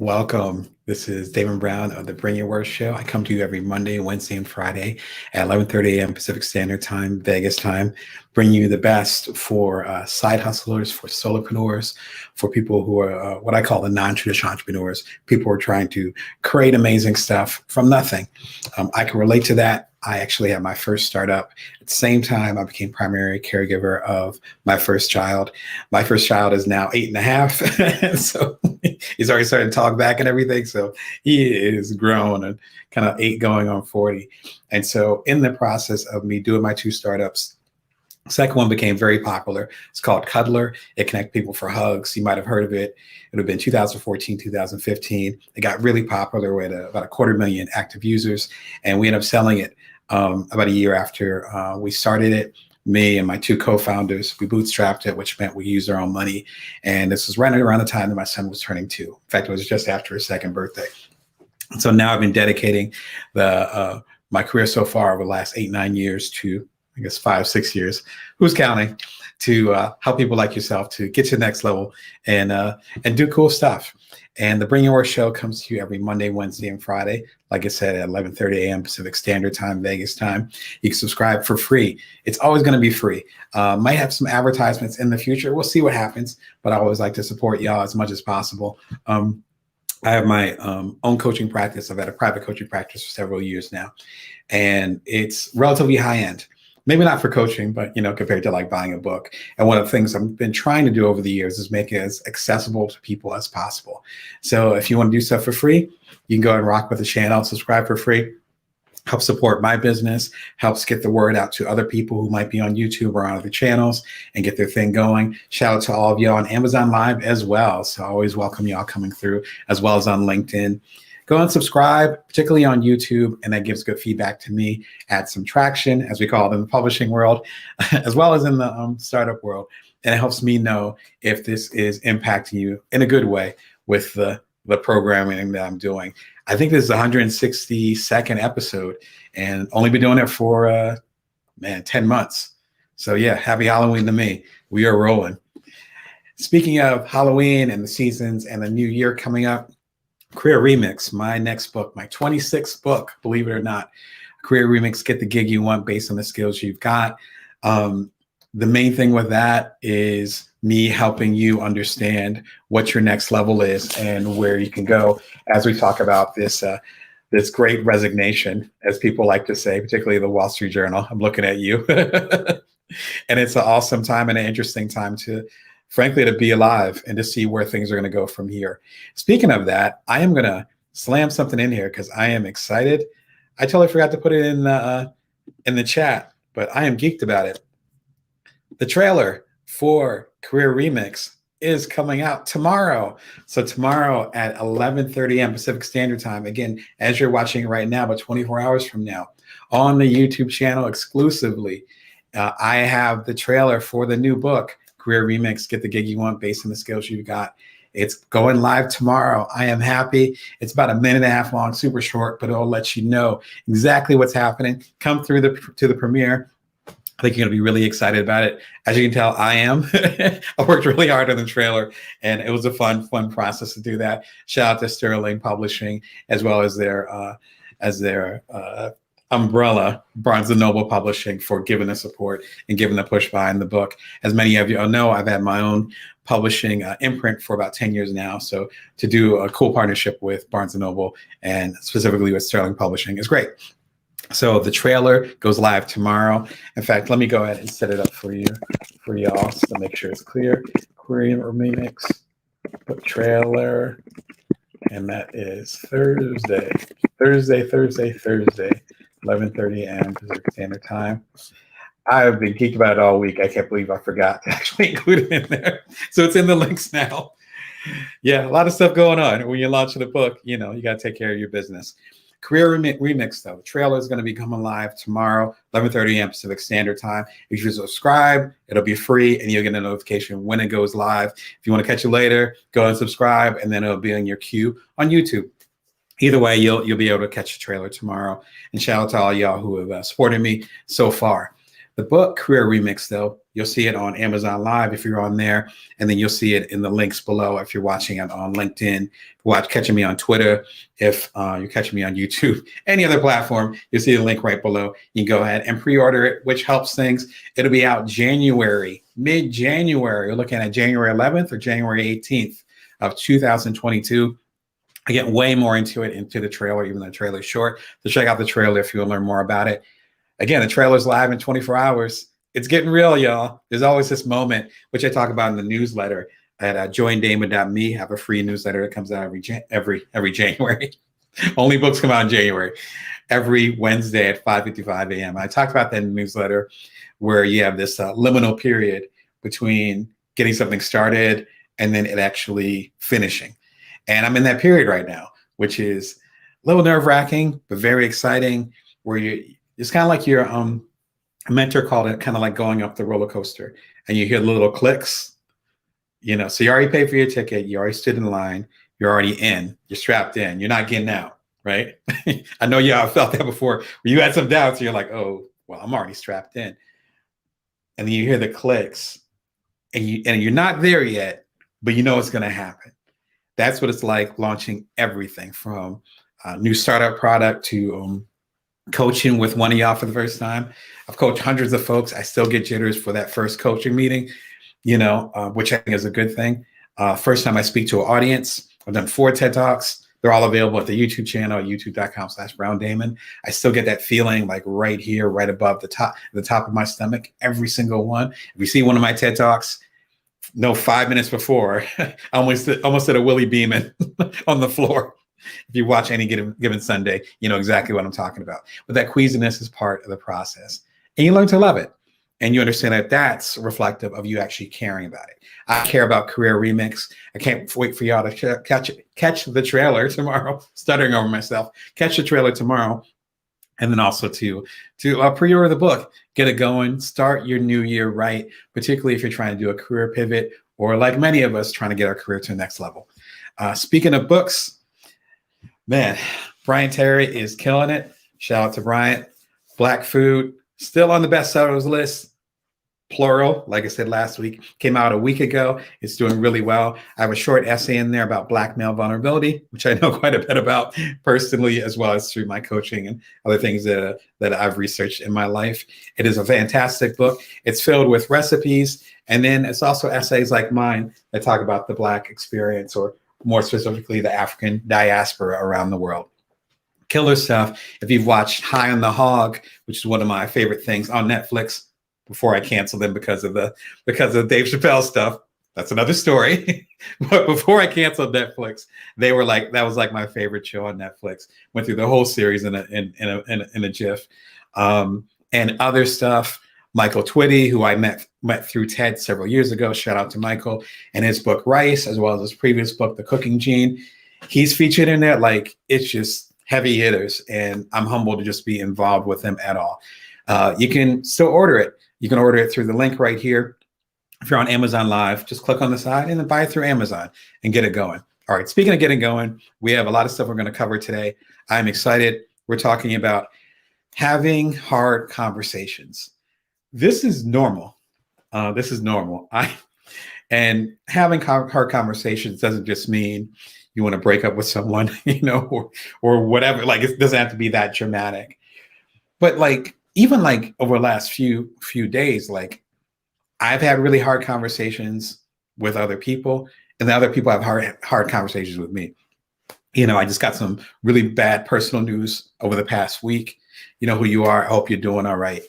Welcome. This is Damon Brown of the Bring Your Worst Show. I come to you every Monday, Wednesday, and Friday at 11:30 a.m. Pacific Standard Time, Vegas time. Bring you the best for side hustlers, for solopreneurs, for people who are what I call the non-traditional entrepreneurs, people who are trying to create amazing stuff from nothing. I can relate to that. I actually had my first startup. At the same time, I became primary caregiver of my first child. My first child is now 8.5. So he's already starting to talk back and everything. So he is grown and kind of 8 going on 40. And so in the process of me doing my 2 startups, second one became very popular. It's called Cuddler. It connects people for hugs. You might have heard of it. It would have been 2014, 2015. It got really popular with about 250,000 active users. And we ended up selling it about a year after we started it. Me and my 2 co-founders, we bootstrapped it, which meant we used our own money. And this was right around the time that my son was turning 2. In fact, it was just after his 2nd birthday. So now I've been dedicating my career so far over the last 8, 9 years to, I guess, 5, 6 years, who's counting, to help people like yourself to get to the next level and do cool stuff. And the Bring Your Worst Show comes to you every Monday, Wednesday, and Friday. Like I said, at 11:30 a.m. Pacific Standard Time, Vegas time. You can subscribe for free. It's always going to be free. Might have some advertisements in the future. We'll see what happens. But I always like to support y'all as much as possible. I have my own coaching practice. I've had a private coaching practice for several years now. And it's relatively high end. Maybe not for coaching, but, compared to like buying a book. And one of the things I've been trying to do over the years is make it as accessible to people as possible. So if you want to do stuff for free, you can go and rock with the channel, subscribe for free, help support my business, helps get the word out to other people who might be on YouTube or on other channels and get their thing going. Shout out to all of y'all on Amazon Live as well. So I always welcome y'all coming through, as well as on LinkedIn. Go and subscribe, particularly on YouTube, and that gives good feedback to me, adds some traction, as we call it in the publishing world, as well as in the startup world. And it helps me know if this is impacting you in a good way with the programming that I'm doing. I think this is the 162nd episode and only been doing it for, 10 months. So yeah, happy Halloween to me. We are rolling. Speaking of Halloween and the seasons and the new year coming up, Career Remix, my next book, my 26th book, believe it or not. Career Remix, get the gig you want based on the skills you've got. The main thing with that is me helping you understand what your next level is and where you can go as we talk about this great resignation, as people like to say, particularly the Wall Street Journal. I'm looking at you. And it's an awesome time and an interesting time frankly, to be alive and to see where things are going to go from here. Speaking of that, I am going to slam something in here because I am excited. I totally forgot to put it in the chat, but I am geeked about it. The trailer for Career Remix is coming out tomorrow. So tomorrow at 11:30 a.m. Pacific Standard Time, again, as you're watching it right now, but 24 hours from now, on the YouTube channel exclusively, I have the trailer for the new book, Career Remix, get the gig you want based on the skills you've got. It's going live tomorrow. I am happy. It's about 1.5 minutes long, super short, but it'll let you know exactly what's happening. Come through to the premiere. I think you're going to be really excited about it. As you can tell, I am. I worked really hard on the trailer, and it was a fun process to do that. Shout out to Sterling Publishing, as well as their umbrella, Barnes & Noble Publishing, for giving the support and giving the push behind the book. As many of you know, I've had my own publishing imprint for about 10 years now. So to do a cool partnership with Barnes & Noble and specifically with Sterling Publishing is great. So the trailer goes live tomorrow. In fact, let me go ahead and set it up for y'all so to make sure it's clear. Career Remix, put trailer, and that is Thursday, 11:30 a.m. Pacific Standard Time. I've been geeked about it all week. I can't believe I forgot to actually include it in there. So it's in the links now. Yeah, a lot of stuff going on. When you're launching a book, you got to take care of your business. Career Remix, though, the trailer is going to be coming live tomorrow, 11:30 a.m. Pacific Standard Time. If you subscribe, it'll be free, and you'll get a notification when it goes live. If you want to catch it later, go and subscribe, and then it'll be on your queue on YouTube. Either way, you'll be able to catch the trailer tomorrow. And shout out to all y'all who have supported me so far. The book Career Remix, though, you'll see it on Amazon Live if you're on there, and then you'll see it in the links below if you're watching it on LinkedIn, catching me on Twitter, if you're catching me on YouTube, any other platform, you'll see the link right below. You can go ahead and pre-order it, which helps things. It'll be out January, mid-January. You're looking at January 11th or January 18th of 2022. I get way more into the trailer, even though the trailer is short. So check out the trailer if you want to learn more about it. Again, the trailer's live in 24 hours. It's getting real, y'all. There's always this moment, which I talk about in the newsletter at joindamon.me. I have a free newsletter that comes out every January. Only books come out in January. Every Wednesday at 5:55 a.m. I talked about that in the newsletter, where you have this liminal period between getting something started and then it actually finishing. And I'm in that period right now, which is a little nerve-wracking, but very exciting, where it's kind of like your mentor called it kind of like going up the roller coaster, and you hear the little clicks, so you already paid for your ticket, you already stood in line, you're already in, you're strapped in, you're not getting out, right? I know y'all felt that before, where you had some doubts, you're like, oh, well, I'm already strapped in. And then you hear the clicks, and you're not there yet, but you know it's going to happen. That's what it's like launching everything from a new startup product to coaching with one of y'all for the first time. I've coached hundreds of folks. I still get jitters for that first coaching meeting, which I think is a good thing. First time I speak to an audience. I've done 4 TED Talks. They're all available at the YouTube channel, youtube.com/BrownDamon. I still get that feeling like right here, right above the top of my stomach, every single one. If you see one of my TED Talks, 5 minutes before, I almost did a Willie Beeman on the floor. If you watch any given Sunday, you know exactly what I'm talking about. But that queasiness is part of the process. And you learn to love it. And you understand that that's reflective of you actually caring about it. I care about Career Remix. I can't wait for y'all to catch the trailer tomorrow. Stuttering over myself. Catch the trailer tomorrow. And then also to pre-order the book. Get it going. Start your new year right, particularly if you're trying to do a career pivot, or like many of us, trying to get our career to the next level. Speaking of books, man, Bryant is killing it. Shout out to Bryant. Black Food, still on the bestsellers list. Plural, like I said last week, came out a week ago. It's doing really well. I have a short essay in there about Black male vulnerability, which I know quite a bit about personally, as well as through my coaching and other things that I've researched in my life. It is a fantastic book. It's filled with recipes, and then it's also essays like mine that talk about the Black experience, or more specifically, the African diaspora around the world. Killer stuff. If you've watched High on the Hog, which is one of my favorite things on Netflix, before I canceled them because of Dave Chappelle stuff, that's another story. But before I canceled Netflix, they were like, that was like my favorite show on Netflix. Went through the whole series in a jiff, and other stuff. Michael Twitty, who I met through TED several years ago. Shout out to Michael, and his book Rice, as well as his previous book, The Cooking Gene. He's featured in there. Like, it's just heavy hitters, and I'm humbled to just be involved with them at all. You can still order it. You can order it through the link right here. If you're on Amazon Live, just click on the side and then buy it through Amazon and get it going. All right, speaking of getting going, we have a lot of stuff we're going to cover today. I'm excited. We're talking about having hard conversations. This is normal. And having hard conversations doesn't just mean you want to break up with someone, or whatever. Like, it doesn't have to be that dramatic. But like, even like over the last few days, like, I've had really hard conversations with other people, and the other people have hard conversations with me. I just got some really bad personal news over the past week. You know who you are. I hope you're doing all right.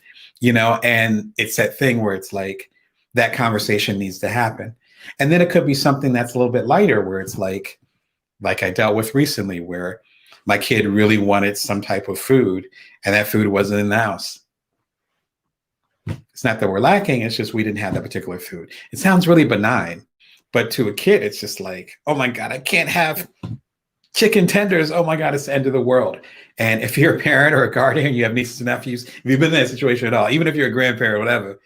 And it's that thing where it's like, that conversation needs to happen. And then it could be something that's a little bit lighter, where it's like I dealt with recently, where my kid really wanted some type of food, and that food wasn't in the house. It's not that we're lacking, it's just we didn't have that particular food. It sounds really benign, but to a kid, it's just like, oh my God, I can't have chicken tenders. Oh my God, it's the end of the world. And if you're a parent or a guardian, you have nieces and nephews, if you've been in that situation at all, even if you're a grandparent or whatever,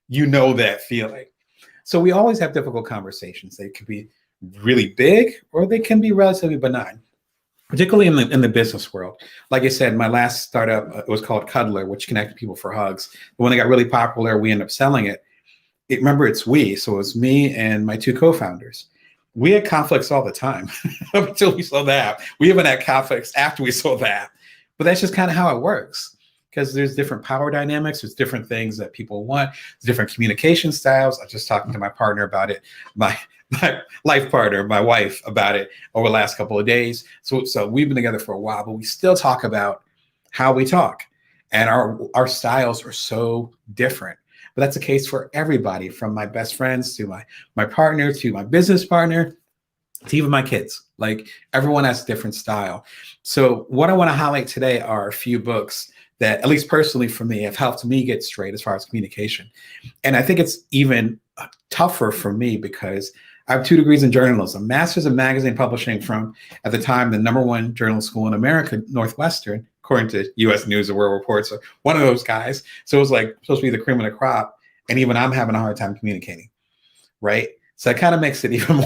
you know that feeling. So we always have difficult conversations. They could be really big, or they can be relatively benign. particularly in the business world. Like I said, my last startup it was called Cuddler, which connected people for hugs. But when it got really popular, we ended up selling it. Remember, it's we, so it was me and my two co-founders. We had conflicts all the time up until we sold the app. We even had conflicts after we sold the app. But that's just kind of how it works because there's different power dynamics. There's different things that people want. There's different communication styles. I was just talking to my partner about it, my life partner, my wife, about it over the last couple of days. So we've been together for a while, but we still talk about how we talk. And our styles are so different. But that's the case for everybody, from my best friends to my partner to my business partner to even my kids. Like everyone has a different style. So what I want to highlight today are a few books that, at least personally for me, have helped me get straight as far as communication. And I think it's even tougher for me because I have 2 degrees in journalism, master's in magazine publishing from, at the time, the #1 journalism school in America, Northwestern, according to U.S. News and World Report. So one of those guys. So it was like supposed to be the cream of the crop. And even I'm having a hard time communicating, right? So it kind of makes it even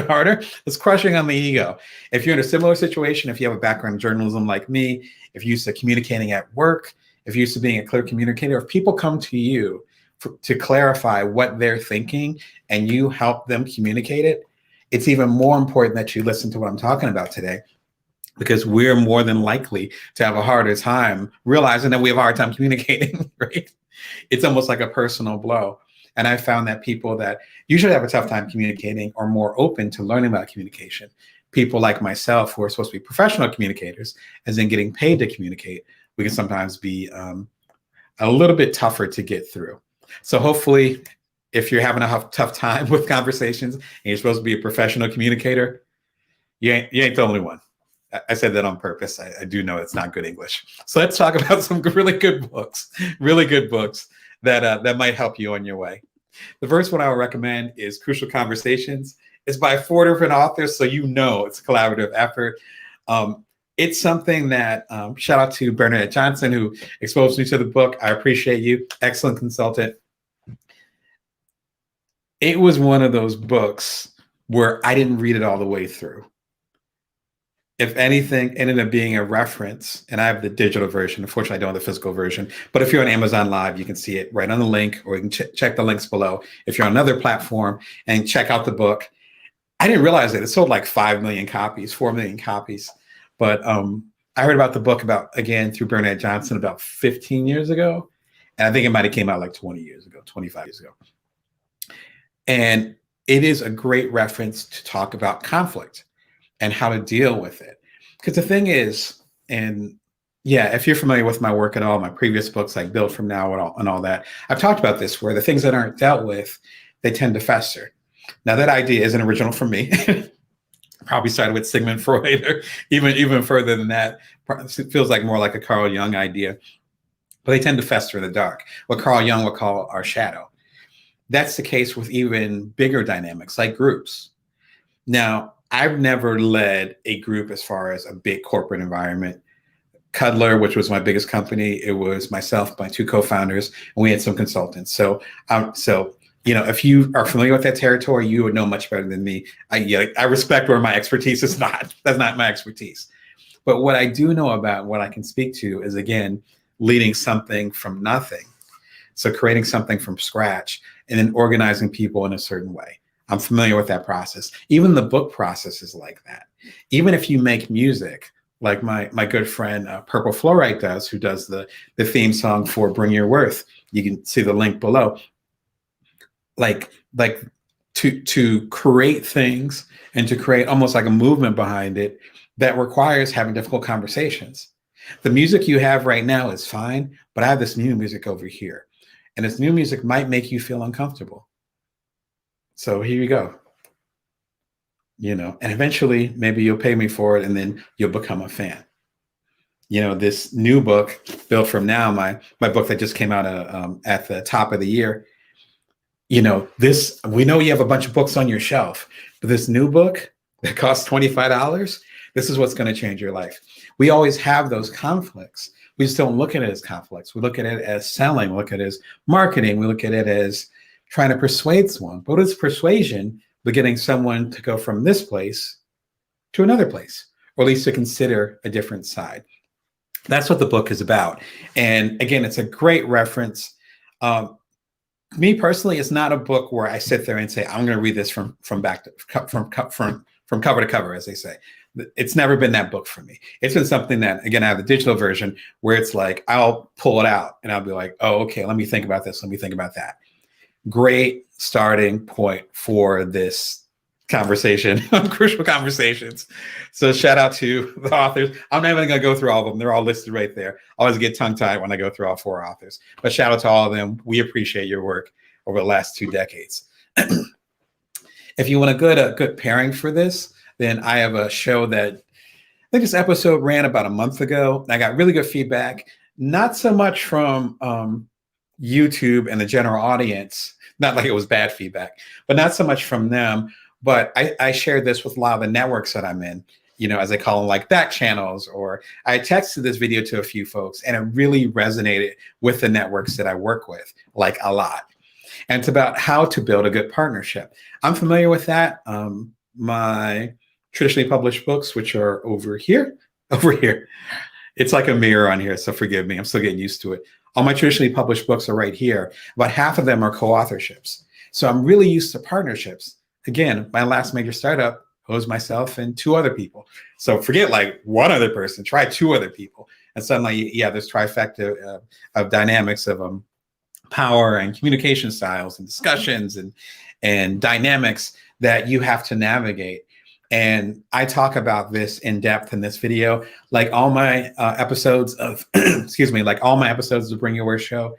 harder. It's crushing on the ego. If you're in a similar situation, if you have a background in journalism like me, if you're used to communicating at work, if you're used to being a clear communicator, if people come to you to clarify what they're thinking and you help them communicate it, it's even more important that you listen to what I'm talking about today, because we're more than likely to have a harder time realizing that we have a hard time communicating, right? It's almost like a personal blow. And I found that people that usually have a tough time communicating are more open to learning about communication. People like myself, who are supposed to be professional communicators, as in getting paid to communicate, we can sometimes be a little bit tougher to get through. So hopefully, if you're having a tough time with conversations and you're supposed to be a professional communicator, you ain't the only one. I said that on purpose. I do know it's not good English. So let's talk about some really good books that might help you on your way. The first one I would recommend is Crucial Conversations. It's by 4 different authors, so you know it's a collaborative effort. It's something that, shout out to Brene Johnson, who exposed me to the book. I appreciate you. Excellent consultant. It was one of those books where I didn't read it all the way through. If anything, it ended up being a reference, and I have the digital version. Unfortunately, I don't have the physical version. But if you're on Amazon Live, you can see it right on the link, or you can check the links below. If you're on another platform and check out the book, I didn't realize that it sold like 5 million copies, 4 million copies. But I heard about the book again through Brene Johnson about 15 years ago. And I think it might have came out like 20 years ago, 25 years ago. And it is a great reference to talk about conflict and how to deal with it. Because the thing is, and yeah, if you're familiar with my work at all, my previous books like Build From Now and all that, I've talked about this, where the things that aren't dealt with, they tend to fester. Now that idea isn't original for me. Probably started with Sigmund Freud, or even further than that. It feels like more like a Carl Jung idea. But they tend to fester in the dark, what Carl Jung would call our shadow. That's the case with even bigger dynamics like groups. Now, I've never led a group as far as a big corporate environment. Cuddler, which was my biggest company, it was myself, my 2 co-founders, and we had some consultants. So if you are familiar with that territory, you would know much better than me. I respect where my expertise is not. That's not my expertise. But what I do know about, what I can speak to, is, again, leading something from nothing. So creating something from scratch and then organizing people in a certain way. I'm familiar with that process. Even the book process is like that. Even if you make music, like my good friend Purple Fluorite does, who does the theme song for Bring Your Worth. You can see the link below. Like to create things and to create almost like a movement behind it that requires having difficult conversations. The music you have right now is fine, but I have this new music over here. And this new music might make you feel uncomfortable. So here you go. And eventually maybe you'll pay me for it and then you'll become a fan. This new book, Built From Now, my book that just came out at the top of the year, we know you have a bunch of books on your shelf, but this new book that costs $25, this is what's going to change your life. We always have those conflicts. We just don't look at it as conflicts. We look at it as selling. We look at it as marketing. We look at it as trying to persuade someone. But it's persuasion, but getting someone to go from this place to another place, or at least to consider a different side. That's what the book is about. And again, it's a great reference. Me personally, it's not a book where I sit there and say, I'm going to read this from cover to cover, as they say. It's never been that book for me. It's been something that, again, I have the digital version where it's like, I'll pull it out and I'll be like, oh, okay, let me think about this. Let me think about that. Great starting point for this conversation on Crucial Conversations. So shout out to the authors. I'm not even going to go through all of them. They're all listed right there. I always get tongue-tied when I go through all 4 authors. But shout out to all of them. We appreciate your work over the last 2 decades. If you want a good pairing for this, then I have a show that I think this episode ran about a month ago. I got really good feedback, not so much from YouTube and the general audience, not like it was bad feedback, but not so much from them. But I shared this with a lot of the networks that I'm in, as I call them, like back channels, or I texted this video to a few folks, and it really resonated with the networks that I work with, like a lot. And it's about how to build a good partnership. I'm familiar with that. My traditionally published books, which are over here. It's like a mirror on here, so forgive me. I'm still getting used to it. All my traditionally published books are right here. About half of them are co-authorships. So I'm really used to partnerships. Again, my last major startup was myself and 2 other people. So forget like 1 other person, try 2 other people. And suddenly, this trifecta of dynamics of power and communication styles and discussions and dynamics that you have to navigate. And I talk about this in depth in this video, like all my episodes of, like all my episodes of the Bring Your Worst show.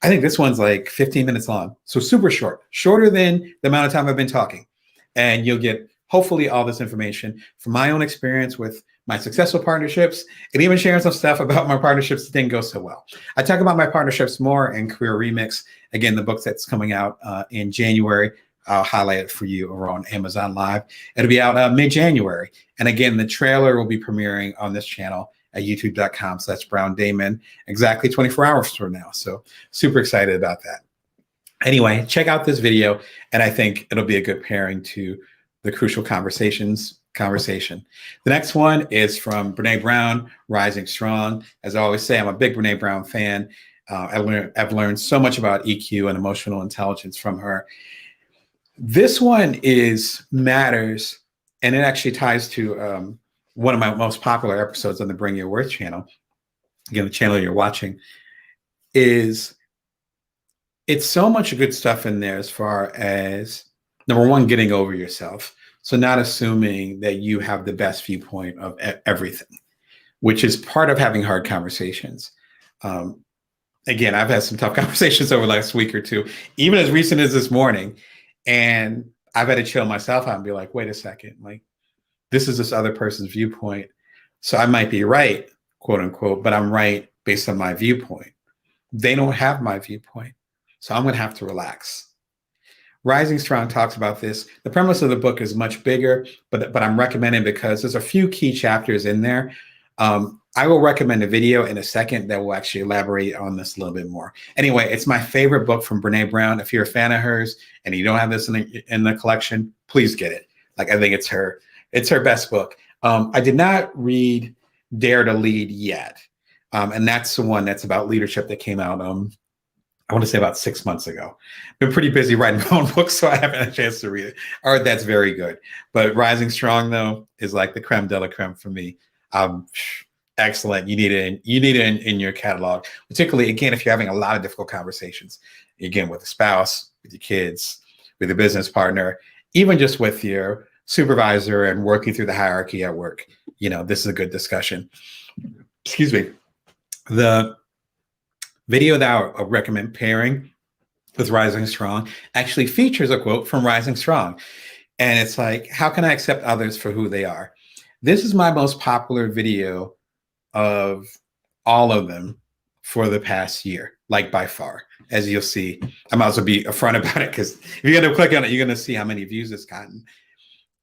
I think this one's like 15 minutes long. So super short, shorter than the amount of time I've been talking. And you'll get hopefully all this information from my own experience with my successful partnerships, and even sharing some stuff about my partnerships that didn't go so well. I talk about my partnerships more in Career Remix. Again, the book that's coming out in January. I'll highlight it for you over on Amazon Live. It'll be out mid-January. And again, the trailer will be premiering on this channel at youtube.com/Brown Damon exactly 24 hours from now. So super excited about that. Anyway, check out this video, and I think it'll be a good pairing to the Crucial Conversations conversation. The next one is from Brene Brown, Rising Strong. As I always say, I'm a big Brene Brown fan. I've learned so much about EQ and emotional intelligence from her. This one matters, and it actually ties to one of my most popular episodes on the Bring Your Worth channel. Again, the channel you're watching it's so much good stuff in there as far as, number one, getting over yourself. So not assuming that you have the best viewpoint of everything, which is part of having hard conversations. Again, I've had some tough conversations over the last week or 2, even as recent as this morning. And I've had to chill myself out and be like, wait a second, like this is this other person's viewpoint. So I might be right, quote unquote, but I'm right based on my viewpoint. They don't have my viewpoint. So I'm going to have to relax. Rising Strong talks about this. The premise of the book is much bigger, but I'm recommending because there's a few key chapters in there. I will recommend a video in a second that will actually elaborate on this a little bit more. Anyway, it's my favorite book from Brene Brown. If you're a fan of hers and you don't have this in the collection, please get it. Like, I think it's her best book. I did not read Dare to Lead yet. And that's the one that's about leadership that came out I want to say about 6 months ago. Been pretty busy writing my own books, so I haven't had a chance to read it. All right, that's very good. But Rising Strong, though, is like the creme de la creme for me. Excellent. You need it in your catalog, particularly, again, if you're having a lot of difficult conversations, again, with a spouse, with your kids, with a business partner, even just with your supervisor and working through the hierarchy at work. This is a good discussion. Excuse me. The video that I recommend pairing with Rising Strong actually features a quote from Rising Strong. And it's like, how can I accept others for who they are? This is my most popular video of all of them for the past year, like by far. As you'll see, I might as well be upfront about it, because if you're going to click on it, you're going to see how many views it's gotten.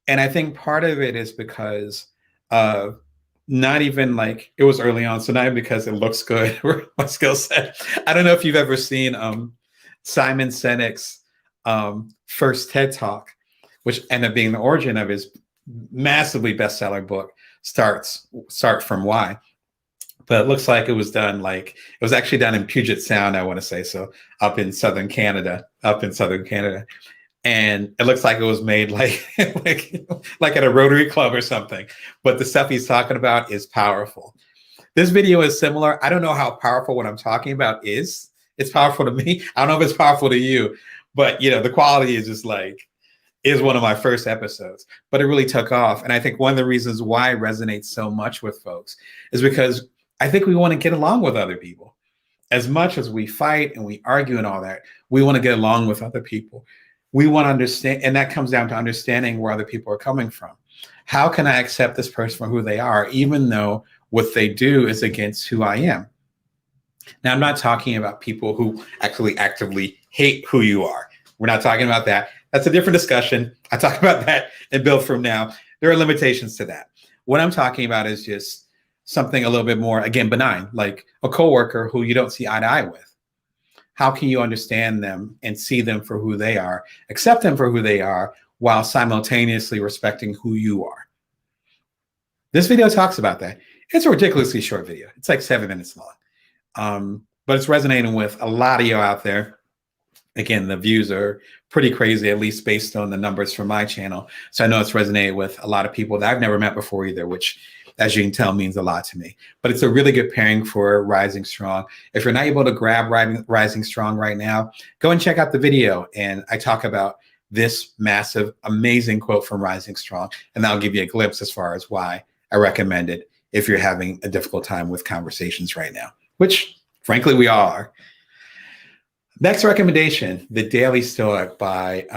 And I think part of it is because not even like it was early on, so not even because it looks good or my skill set. I don't know if you've ever seen Simon Sinek's first TED Talk, which ended up being the origin of his massively bestseller book, start from why. But it looks like it was actually done in Puget Sound, I want to say, so up in southern Canada. And it looks like it was made like at a Rotary Club or something. But the stuff he's talking about is powerful. This video is similar. I don't know how powerful what I'm talking about is. It's powerful to me. I don't know if it's powerful to you, but the quality is just is one of my first episodes, but it really took off. And I think one of the reasons why it resonates so much with folks is because I think we want to get along with other people. As much as we fight and we argue and all that, we want to get along with other people. We want to understand, and that comes down to understanding where other people are coming from. How can I accept this person for who they are, even though what they do is against who I am? Now, I'm not talking about people who actually actively hate who you are. We're not talking about that. That's a different discussion. I talk about that in Build From Now. There are limitations to that. What I'm talking about is just something a little bit more, again, benign, like a coworker who you don't see eye to eye with. How can you understand them and see them for who they are, accept them for who they are, while simultaneously respecting who you are? This video talks about that. It's a ridiculously short video. It's like 7 minutes long. But it's resonating with a lot of you out there. Again, the views are pretty crazy, at least based on the numbers from my channel. So I know it's resonated with a lot of people that I've never met before either, which, as you can tell, means a lot to me. But it's a really good pairing for Rising Strong. If you're not able to grab Rising Strong right now, go and check out the video. And I talk about this massive, amazing quote from Rising Strong. And that'll give you a glimpse as far as why I recommend it if you're having a difficult time with conversations right now, which frankly we all are. Next recommendation, The Daily Stoic by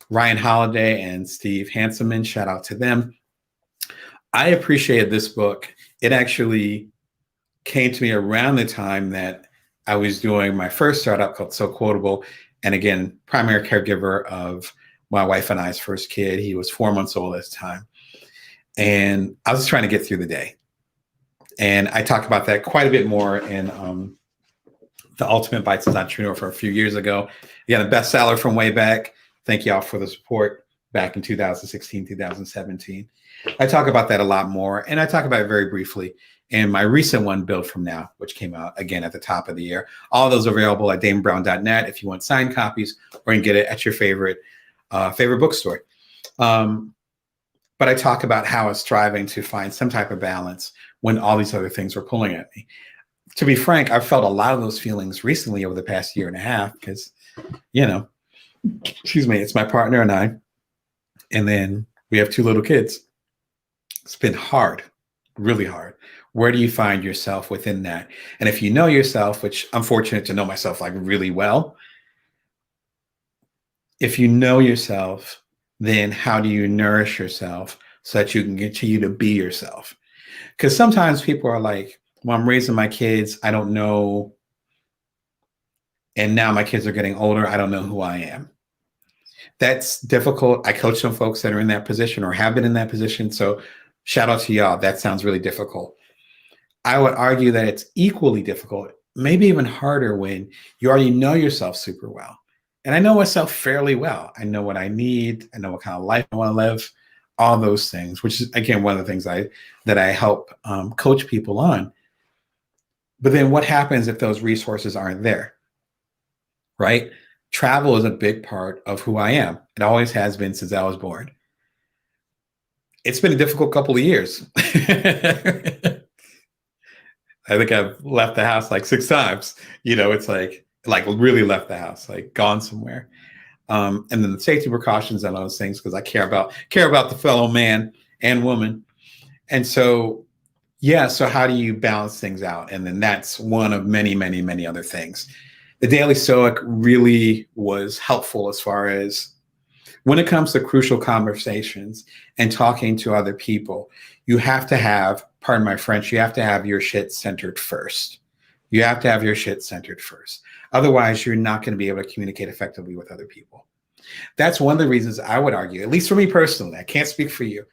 Ryan Holiday and Steve Hanselman. Shout out to them. I appreciated this book. It actually came to me around the time that I was doing my first startup called So Quotable. And again, primary caregiver of my wife and I's first kid. He was 4 months old at the time. And I was just trying to get through the day. And I talk about that quite a bit more in The Ultimate Bites as Entrepreneur from a few years ago. Again, a bestseller from way back. Thank y'all for the support back in 2016, 2017. I talk about that a lot more, and I talk about it very briefly in my recent one, Build From Now, which came out again at the top of the year. All those are available at damonbrown.net if you want signed copies, or you can get it at your favorite bookstore. But I talk about how I was striving to find some type of balance when all these other things were pulling at me. To be frank, I've felt a lot of those feelings recently over the past year and a half because, it's my partner and I, and then we have 2 little kids. It's been hard, really hard. Where do you find yourself within that? And if you know yourself, which I'm fortunate to know myself really well, if you know yourself, then how do you nourish yourself so that you can continue to be yourself? Because sometimes people are like, well, I'm raising my kids, I don't know. And now my kids are getting older, I don't know who I am. That's difficult. I coach some folks that are in that position or have been in that position. So shout out to y'all. That sounds really difficult. I would argue that it's equally difficult, maybe even harder, when you already know yourself super well. And I know myself fairly well. I know what I need. I know what kind of life I want to live, all those things, which is, again, one of the things that I help coach people on. But then what happens if those resources aren't there, right? Travel is a big part of who I am. It always has been since I was born. It's been a difficult couple of years. I think I've left the house 6 times. It's like really left the house, gone somewhere. And then the safety precautions and those things, because I care about the fellow man and woman. And so, so how do you balance things out? And then that's one of many, many, many other things. The Daily Stoic really was helpful as far as when it comes to crucial conversations and talking to other people, you have to have, pardon my French, you have to have your shit centered first. You have to have your shit centered first. Otherwise, you're not going to be able to communicate effectively with other people. That's one of the reasons I would argue, at least for me personally, I can't speak for you.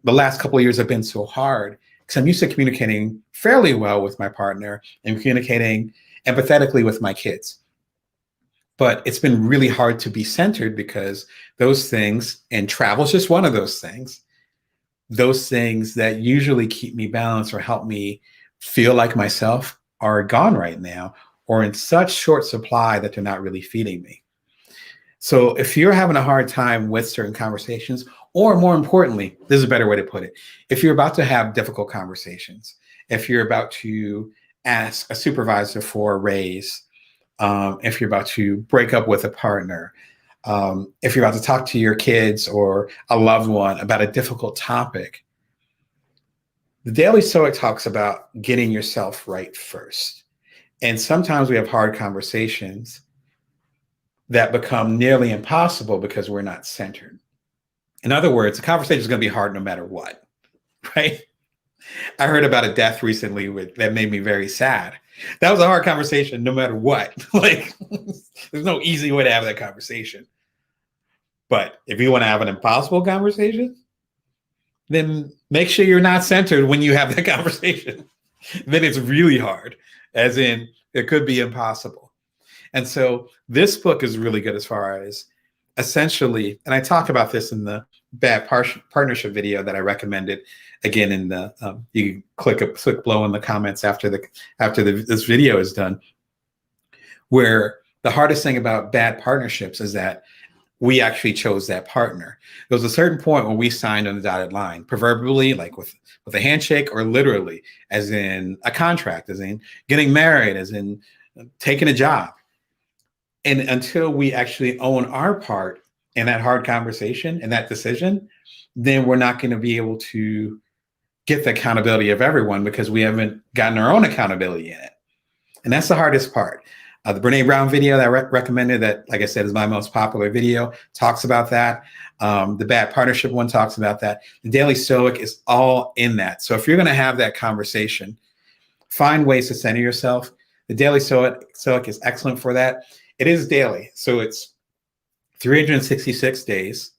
The last couple of years have been so hard because I'm used to communicating fairly well with my partner and communicating empathetically with my kids. But it's been really hard to be centered because those things, and travel is just one of those things, those things that usually keep me balanced or help me feel like myself are gone right now, or in such short supply that they're not really feeding me. So if you're having a hard time with certain conversations, or more importantly, this is a better way to put it, if you're about to have difficult conversations, if you're about to ask a supervisor for a raise, if you're about to break up with a partner, if you're about to talk to your kids or a loved one about a difficult topic, the Daily Stoic talks about getting yourself right first. And sometimes we have hard conversations that become nearly impossible because we're not centered. In other words, the conversation is going to be hard no matter what, right? I heard about a death recently that made me very sad. That was a hard conversation no matter what. Like, there's no easy way to have that conversation. But if you want to have an impossible conversation, then make sure you're not centered when you have that conversation. Then it's really hard, as in it could be impossible. And so this book is really good as far as essentially, and I talk about this in the bad partnership video that I recommended. Again, in the you can click below in the comments after this video is done. Where the hardest thing about bad partnerships is that we actually chose that partner. There was a certain point when we signed on the dotted line, proverbially like with a handshake, or literally as in a contract, as in getting married, as in taking a job. And until we actually own our part in that hard conversation and that decision, then we're not going to be able to get the accountability of everyone because we haven't gotten our own accountability in it. And that's the hardest part. The Brene Brown video that I recommended, that, like I said, is my most popular video, talks about that. The bad partnership one talks about that. The Daily Stoic is all in that. So if you're going to have that conversation, find ways to center yourself. The Daily Stoic is excellent for that. It is daily, so it's 366 days.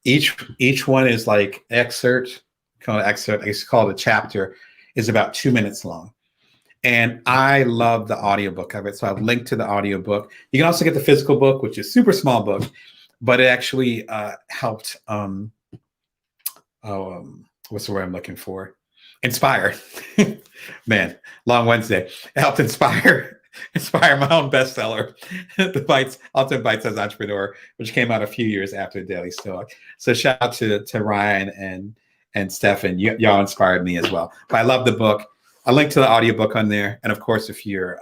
Each one is like excerpt. It's called a chapter. Is about 2 minutes long. And I love the audiobook of it. So I've linked to the audiobook. You can also get the physical book, which is a super small book, but it actually helped, what's the word I'm looking for? Inspire. Man, long Wednesday. It helped inspire my own bestseller, The Ultimate Bite-Sized Entrepreneur, which came out a few years after Daily Stoic. So shout out to Ryan and Stefan. Y'all inspired me as well. But I love the book. I'll link to the audiobook on there. And of course, if you're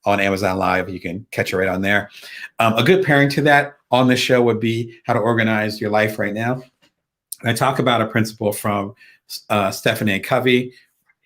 on Amazon Live, you can catch it right on there. A good pairing to that on the show would be how to organize your life right now. And I talk about a principle from Stephen A. Covey.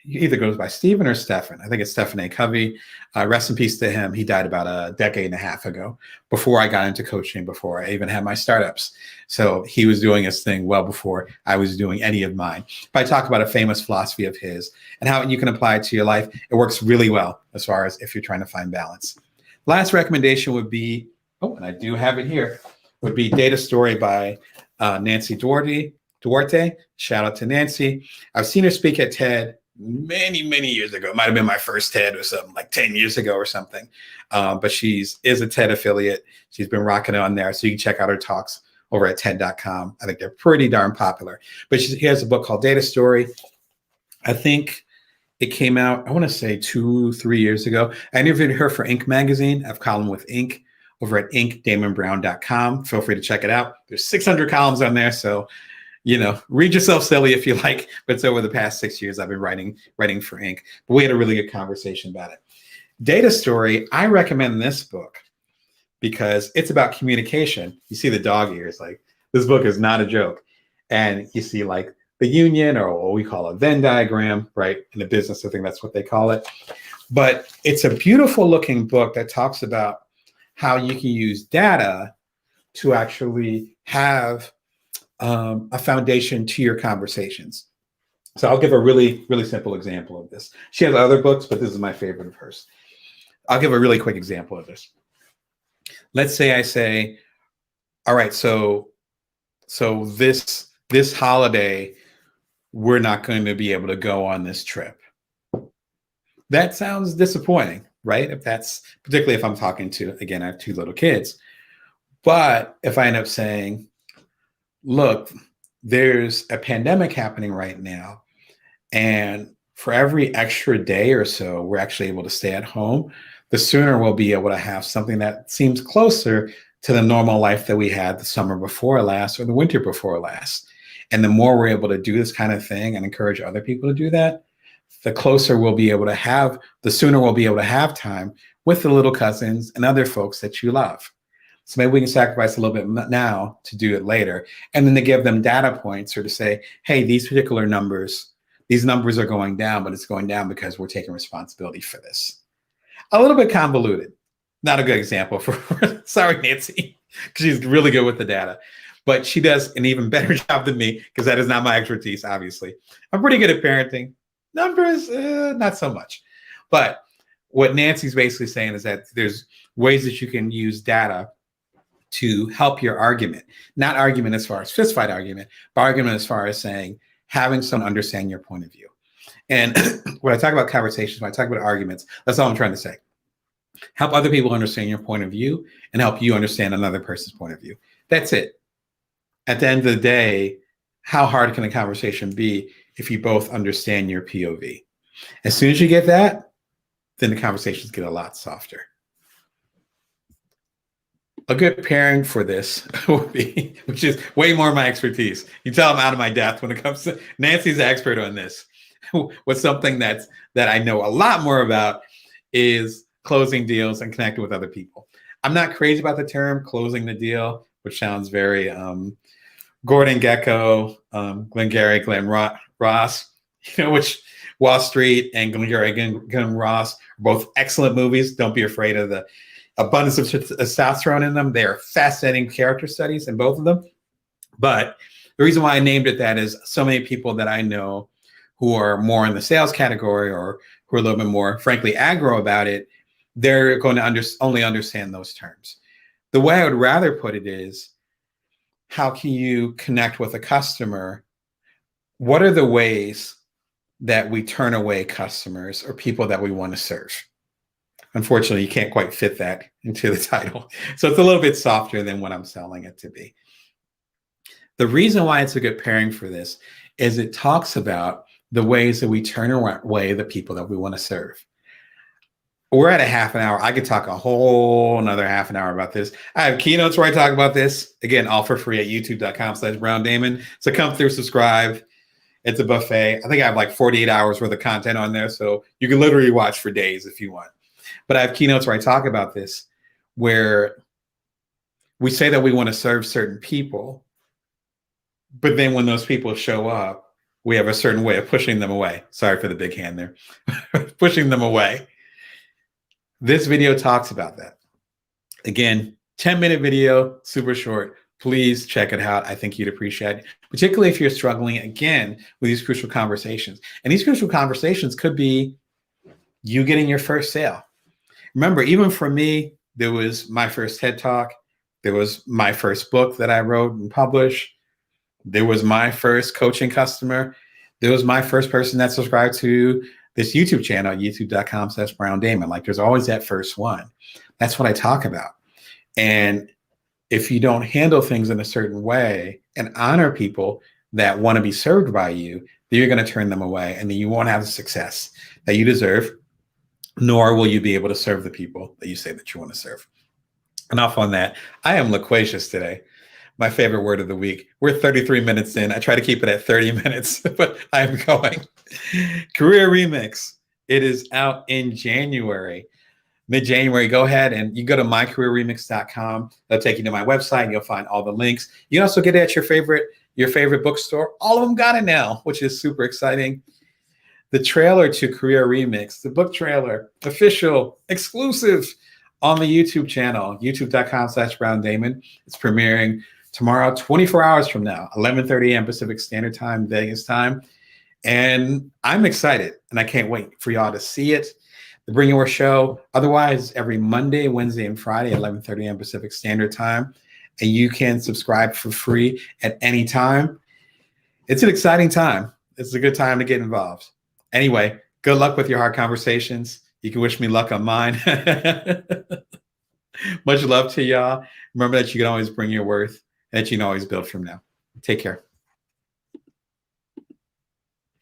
He either goes by Stephen or Stephen. I think it's Stephen A. Covey. Rest in peace to him. He died about a decade and a half ago, before I got into coaching, before I even had my startups. So he was doing his thing well before I was doing any of mine. But I talk about a famous philosophy of his and how you can apply it to your life. It works really well as far as if you're trying to find balance. Last recommendation would be, and I do have it here, would be DataStory by Nancy Duarte. Shout out to Nancy. I've seen her speak at TED many years ago. It might have been my first TED or something, like 10 years ago or something. But is a TED affiliate. She's been rocking it on there. So you can check out her talks over at TED.com. I think they're pretty darn popular. But she has a book called DataStory. I think it came out, I want to say 2-3 years ago. I interviewed her for Inc. magazine. I have a column with Inc. over at damonbrown.com. Feel free to check it out. There's 600 columns on there. So read yourself silly if you like, but it's over the past 6 years I've been writing for Inc. But we had a really good conversation about it. DataStory, I recommend this book because it's about communication. You see the dog ears, like this book is not a joke. And you see like the union, or what we call a Venn diagram, right? In the business, I think that's what they call it. But it's a beautiful looking book that talks about how you can use data to actually have a foundation to your conversations. So I'll give a really simple example of this. She has other books, but this is my favorite of hers. I'll give a really quick example of this. Let's say I say, all right, so this holiday, we're not going to be able to go on this trip. That sounds disappointing, right? Particularly if I'm talking to, again, I have 2 little kids. But if I end up saying, look, there's a pandemic happening right now. And for every extra day or so we're actually able to stay at home, the sooner we'll be able to have something that seems closer to the normal life that we had the summer before last or the winter before last. And the more we're able to do this kind of thing and encourage other people to do that, the closer we'll be able to have, the sooner we'll be able to have time with the little cousins and other folks that you love. So maybe we can sacrifice a little bit now to do it later. And then to give them data points or to say, hey, these particular numbers, these numbers are going down, but it's going down because we're taking responsibility for this. A little bit convoluted. Not a good example for, sorry, Nancy, because she's really good with the data. But she does an even better job than me because that is not my expertise, obviously. I'm pretty good at parenting. Numbers, not so much. But what Nancy's basically saying is that there's ways that you can use data to help your argument. Not argument as far as fist fight argument, but argument as far as saying, having someone understand your point of view. And when I talk about conversations, when I talk about arguments, that's all I'm trying to say. Help other people understand your point of view and help you understand another person's point of view. That's it. At the end of the day, how hard can a conversation be if you both understand your POV? As soon as you get that, then the conversations get a lot softer. A good pairing for this would be, which is way more my expertise. You tell I'm out of my depth when it comes to, Nancy's the expert on this. What's something that I know a lot more about is closing deals and connecting with other people. I'm not crazy about the term closing the deal, which sounds very Gordon Gekko, Glengarry Glen Ross, which Wall Street and Glengarry Glen Ross are both excellent movies. Don't be afraid of the abundance of testosterone in them. They are fascinating character studies in both of them. But the reason why I named it that is so many people that I know who are more in the sales category or who are a little bit more, frankly, aggro about it, they're going to only understand those terms. The way I would rather put it is, how can you connect with a customer? What are the ways that we turn away customers or people that we want to serve? Unfortunately, you can't quite fit that into the title. So it's a little bit softer than what I'm selling it to be. The reason why it's a good pairing for this is it talks about the ways that we turn away the people that we want to serve. We're at a half an hour. I could talk a whole another half an hour about this. I have keynotes where I talk about this. Again, all for free at youtube.com/BrownDamon. So come through, subscribe. It's a buffet. I think I have like 48 hours worth of content on there. So you can literally watch for days if you want. But I have keynotes where I talk about this, where we say that we want to serve certain people, but then when those people show up, we have a certain way of pushing them away. Sorry for the big hand there. Pushing them away. This video talks about that. Again, 10-minute video, super short. Please check it out. I think you'd appreciate it, particularly if you're struggling, again, with these crucial conversations. And these crucial conversations could be you getting your first sale. Remember, even for me, there was my first TED Talk. There was my first book that I wrote and published. There was my first coaching customer. There was my first person that subscribed to this YouTube channel, youtube.com/BrownDamon. Like, there's always that first one. That's what I talk about. And if you don't handle things in a certain way and honor people that want to be served by you, then you're going to turn them away, and then you won't have the success that you deserve, nor will you be able to serve the people that you say that you want to serve. Enough on that. I am loquacious today. My favorite word of the week. We're 33 minutes in. I try to keep it at 30 minutes, but I'm going. Career Remix. It is out in January, mid-January. Go ahead and you go to mycareerremix.com. That'll take you to my website. You'll find all the links. You can also get it at your favorite bookstore. All of them got it now, which is super exciting. The trailer to Career Remix, the book trailer, official, exclusive on the YouTube channel, youtube.com/BrownDamon. It's premiering tomorrow, 24 hours from now, 11:30 a.m. Pacific Standard Time, Vegas time. And I'm excited, and I can't wait for y'all to see it. The Bring Your Show, otherwise, every Monday, Wednesday, and Friday, 11:30 a.m. Pacific Standard Time. And you can subscribe for free at any time. It's an exciting time. It's a good time to get involved. Anyway, good luck with your hard conversations. You can wish me luck on mine. Much love to y'all. Remember that you can always bring your worth and that you can always build from now. Take care.